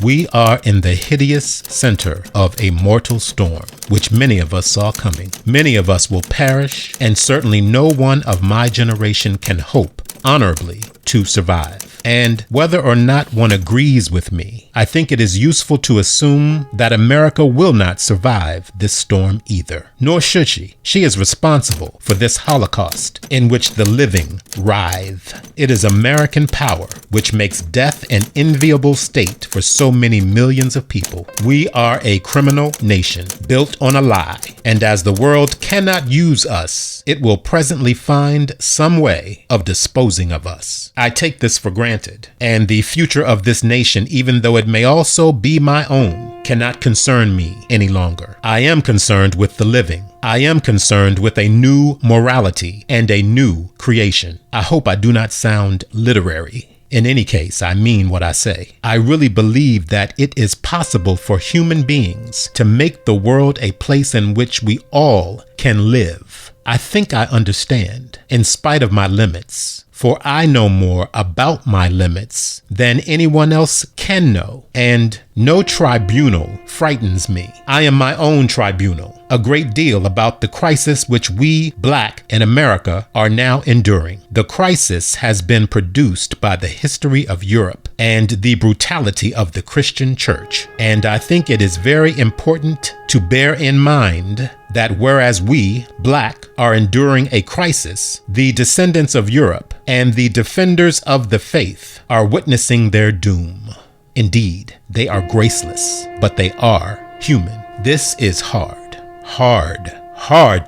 We are in the hideous center of a mortal storm, which many of us saw coming. Many of us will perish, and certainly no one of my generation can hope honorably to survive. And whether or not one agrees with me, I think it is useful to assume that America will not survive this storm either. Nor should she. She is responsible for this Holocaust in which the living writhe. It is American power which makes death an enviable state for so many millions of people. We are a criminal nation built on a lie, and as the world cannot use us, it will presently find some way of disposing of us. I take this for granted, and the future of this nation, even though it may also be my own, cannot concern me any longer. I am concerned with the living. I am concerned with a new morality and a new creation. I hope I do not sound literary. In any case, I mean what I say. I really believe that it is possible for human beings to make the world a place in which we all can live. I think I understand, in spite of my limits, for I know more about my limits than anyone else can know, and no tribunal frightens me. I am my own tribunal, a great deal about the crisis which we, black in America, are now enduring. The crisis has been produced by the history of Europe and the brutality of the Christian church, and I think it is very important to bear in mind that whereas we, black, are enduring a crisis, the descendants of Europe and the defenders of the faith are witnessing their doom. Indeed, they are graceless, but they are human. This is hard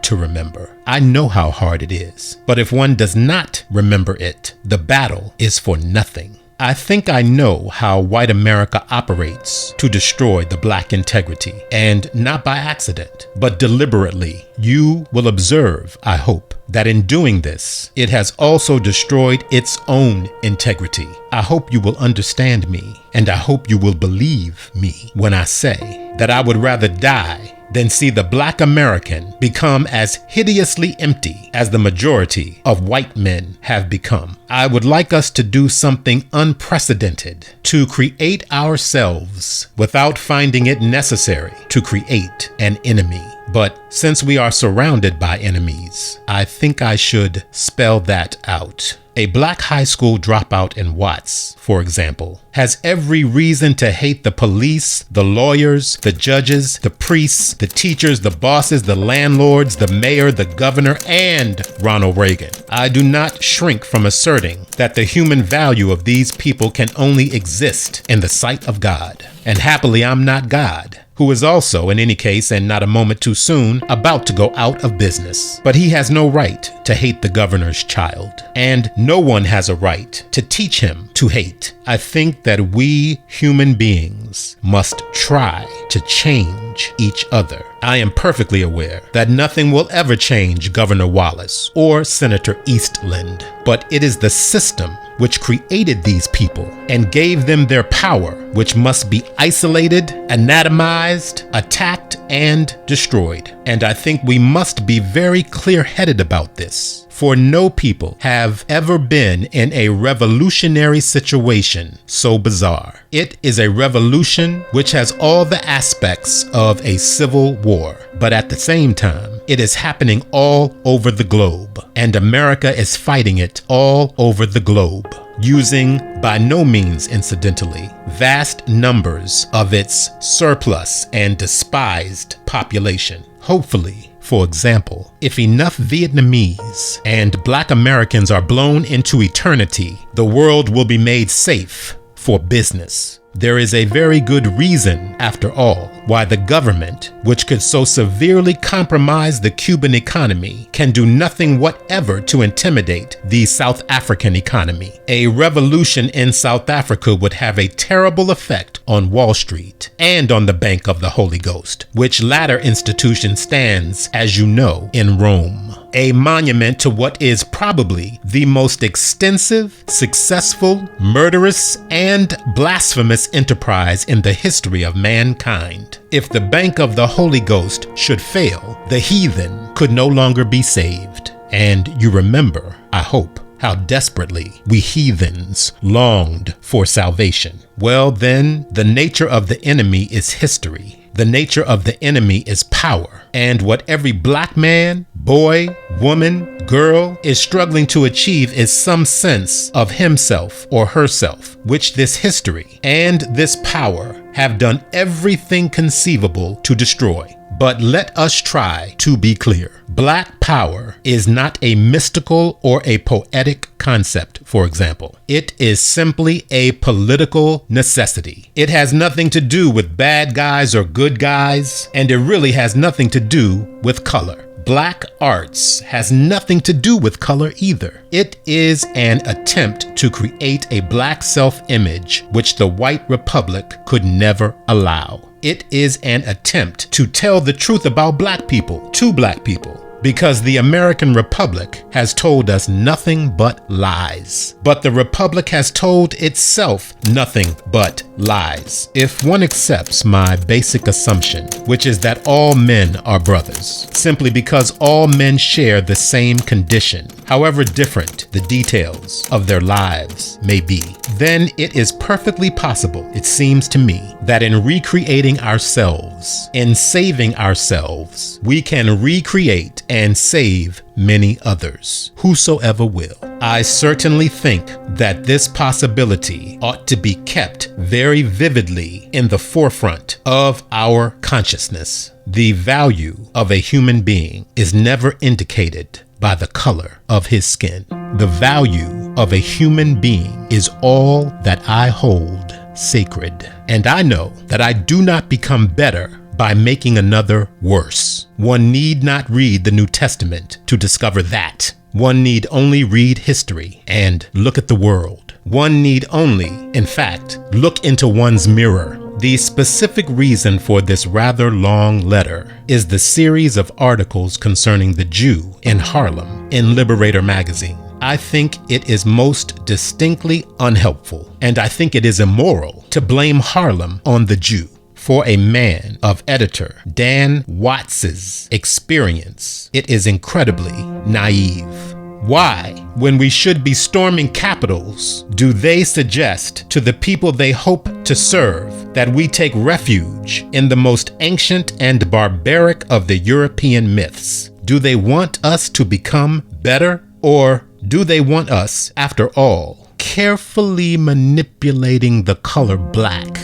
to remember. I know how hard it is, but if one does not remember it, the battle is for nothing. I think I know how white America operates to destroy the black integrity, and not by accident, but deliberately. You will observe, I hope, that in doing this, it has also destroyed its own integrity. I hope you will understand me, and I hope you will believe me when I say that I would rather die than see the black American become as hideously empty as the majority of white men have become. I would like us to do something unprecedented, to create ourselves without finding it necessary to create an enemy. But since we are surrounded by enemies, I think I should spell that out. A black high school dropout in Watts, for example, has every reason to hate the police, the lawyers, the judges, the priests, the teachers, the bosses, the landlords, the mayor, the governor, and Ronald Reagan. I do not shrink from asserting that the human value of these people can only exist in the sight of God. And happily, I'm not God, who is also, in any case, and not a moment too soon, about to go out of business. But he has no right to hate the governor's child, and no one has a right to teach him to hate. I think that we human beings must try to change each other. I am perfectly aware that nothing will ever change Governor Wallace or Senator Eastland, but it is the system which created these people and gave them their power, which must be isolated, anatomized, attacked, and destroyed. And I think we must be very clear-headed about this, for no people have ever been in a revolutionary situation so bizarre. It is a revolution which has all the aspects of a civil war, but at the same time, it is happening all over the globe, and America is fighting it all over the globe, using, by no means incidentally, vast numbers of its surplus and despised population. Hopefully, for example, if enough Vietnamese and black Americans are blown into eternity, the world will be made safe for business. There is a very good reason, after all, why the government, which could so severely compromise the Cuban economy, can do nothing whatever to intimidate the South African economy. A revolution in South Africa would have a terrible effect on Wall Street and on the Bank of the Holy Ghost, which latter institution stands, as you know, in Rome. A monument to what is probably the most extensive, successful, murderous, and blasphemous enterprise in the history of mankind. If the Bank of the Holy Ghost should fail, the heathen could no longer be saved. And you remember, I hope, how desperately we heathens longed for salvation. Well, then, the nature of the enemy is history. The nature of the enemy is power. And what every black man, boy, woman, girl is struggling to achieve is some sense of himself or herself, which this history and this power have done everything conceivable to destroy. But let us try to be clear. Black power is not a mystical or a poetic concept, for example. It is simply a political necessity. It has nothing to do with bad guys or good guys, and it really has nothing to do with color. Black arts has nothing to do with color either. It is an attempt to create a black self-image which the white republic could never allow. It is an attempt to tell the truth about black people to black people, because the American Republic has told us nothing but lies. But the Republic has told itself nothing but lies. If one accepts my basic assumption, which is that all men are brothers, simply because all men share the same condition, however different the details of their lives may be, then it is perfectly possible, it seems to me, that in recreating ourselves, in saving ourselves, we can recreate and save many others, whosoever will. I certainly think that this possibility ought to be kept very vividly in the forefront of our consciousness. The value of a human being is never indicated by the color of his skin. The value of a human being is all that I hold sacred. And I know that I do not become better by making another worse. One need not read the New Testament to discover that. One need only read history and look at the world. One need only, in fact, look into one's mirror. The specific reason for this rather long letter is the series of articles concerning the Jew in Harlem in Liberator magazine. I think it is most distinctly unhelpful, and I think it is immoral to blame Harlem on the Jew. For a man of editor Dan Watts's experience, it is incredibly naive. Why, when we should be storming capitals, do they suggest to the people they hope to serve that we take refuge in the most ancient and barbaric of the European myths? Do they want us to become better, or do they want us, after all, carefully manipulating the color black,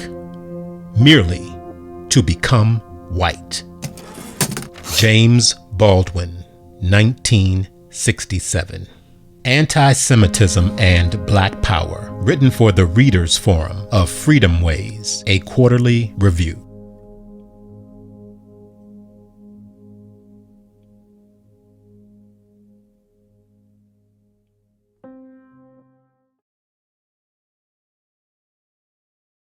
merely to become white? James Baldwin, 1967. Anti-Semitism and Black Power, written for the Readers Forum of Freedomways, a quarterly review.